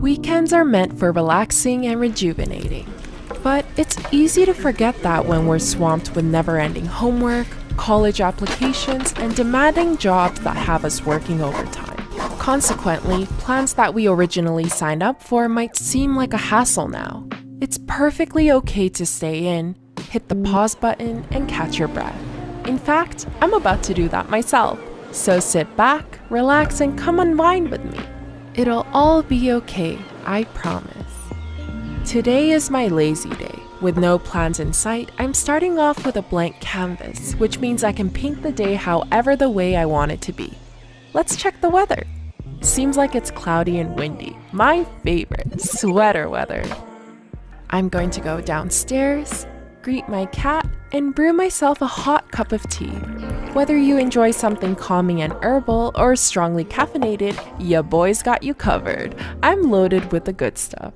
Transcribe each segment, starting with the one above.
Weekends are meant for relaxing and rejuvenating. But it's easy to forget that when we're swamped with never-ending homework, college applications, and demanding jobs that have us working overtime. Consequently, plans that we originally signed up for might seem like a hassle now. It's perfectly okay to stay in, hit the pause button, and catch your breath. In fact, I'm about to do that myself. So sit back, relax, and come unwind with me. It'll all be okay, I promise. Today is my lazy day. With no plans in sight, I'm starting off with a blank canvas, which means I can paint the day however the way I want it to be. Let's check the weather. Seems like it's cloudy and windy. My favorite, sweater weather. I'm going to go downstairs, greet my cat, and brew myself a hot cup of tea. Whether you enjoy something calming and herbal or strongly caffeinated, ya boy's got you covered. I'm loaded with the good stuff.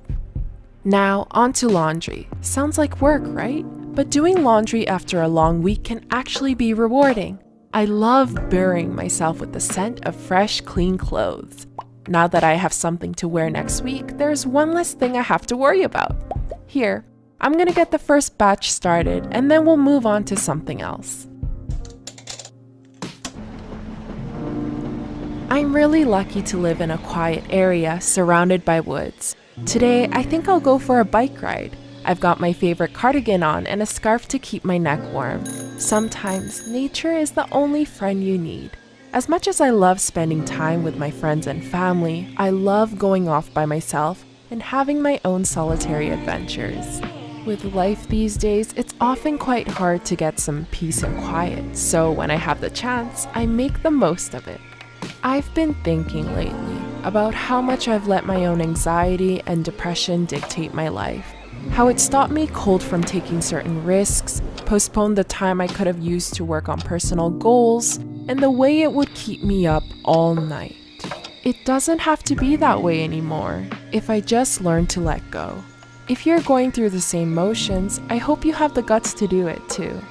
Now, on to laundry. Sounds like work, right? But doing laundry after a long week can actually be rewarding. I love burying myself with the scent of fresh, clean clothes. Now that I have something to wear next week, there's one less thing I have to worry about. Here, I'm gonna get the first batch started, and then we'll move on to something else. I'm really lucky to live in a quiet area surrounded by woods. Today, I think I'll go for a bike ride. I've got my favorite cardigan on and a scarf to keep my neck warm. Sometimes, nature is the only friend you need. As much as I love spending time with my friends and family, I love going off by myself and having my own solitary adventures. With life these days, it's often quite hard to get some peace and quiet, so when I have the chance, I make the most of it. I've been thinking lately about how much I've let my own anxiety and depression dictate my life. How it stopped me cold from taking certain risks, postponed the time I could have used to work on personal goals, and the way it would keep me up all night. It doesn't have to be that way anymore, if I just learn to let go. If you're going through the same motions, I hope you have the guts to do it too.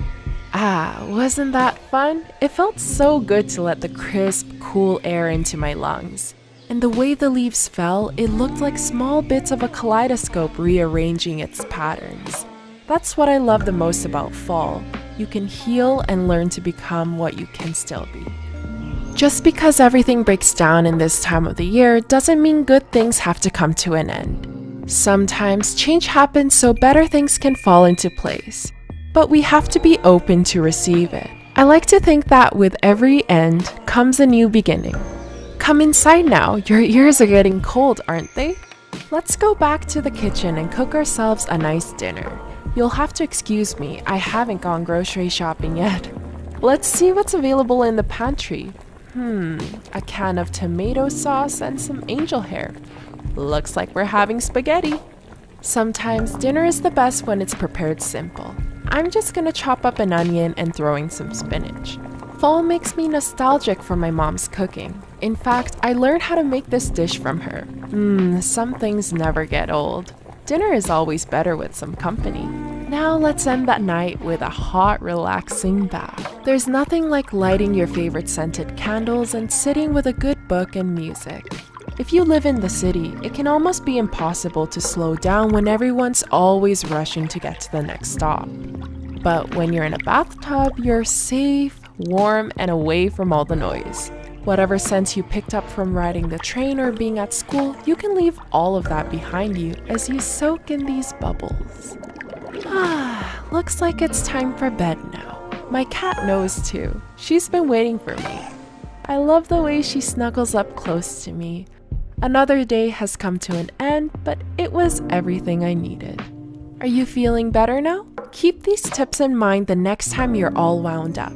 Wasn't that fun? It felt so good to let the crisp, cool air into my lungs. And the way the leaves fell, it looked like small bits of a kaleidoscope rearranging its patterns. That's what I love the most about fall. You can heal and learn to become what you can still be. Just because everything breaks down in this time of the year doesn't mean good things have to come to an end. Sometimes change happens so better things can fall into place. But we have to be open to receive it. I like to think that with every end comes a new beginning. Come inside now, your ears are getting cold, aren't they? Let's go back to the kitchen and cook ourselves a nice dinner. You'll have to excuse me, I haven't gone grocery shopping yet. Let's see what's available in the pantry. A can of tomato sauce and some angel hair. Looks like we're having spaghetti. Sometimes dinner is the best when it's prepared simple. I'm just gonna chop up an onion and throw in some spinach. Fall makes me nostalgic for my mom's cooking. In fact, I learned how to make this dish from her. Some things never get old. Dinner is always better with some company. Now let's end that night with a hot, relaxing bath. There's nothing like lighting your favorite scented candles and sitting with a good book and music. If you live in the city, it can almost be impossible to slow down when everyone's always rushing to get to the next stop. But when you're in a bathtub, you're safe, warm, and away from all the noise. Whatever sense you picked up from riding the train or being at school, you can leave all of that behind you as you soak in these bubbles. Looks like it's time for bed now. My cat knows too. She's been waiting for me. I love the way she snuggles up close to me. Another day has come to an end, but it was everything I needed. Are you feeling better now? Keep these tips in mind the next time you're all wound up.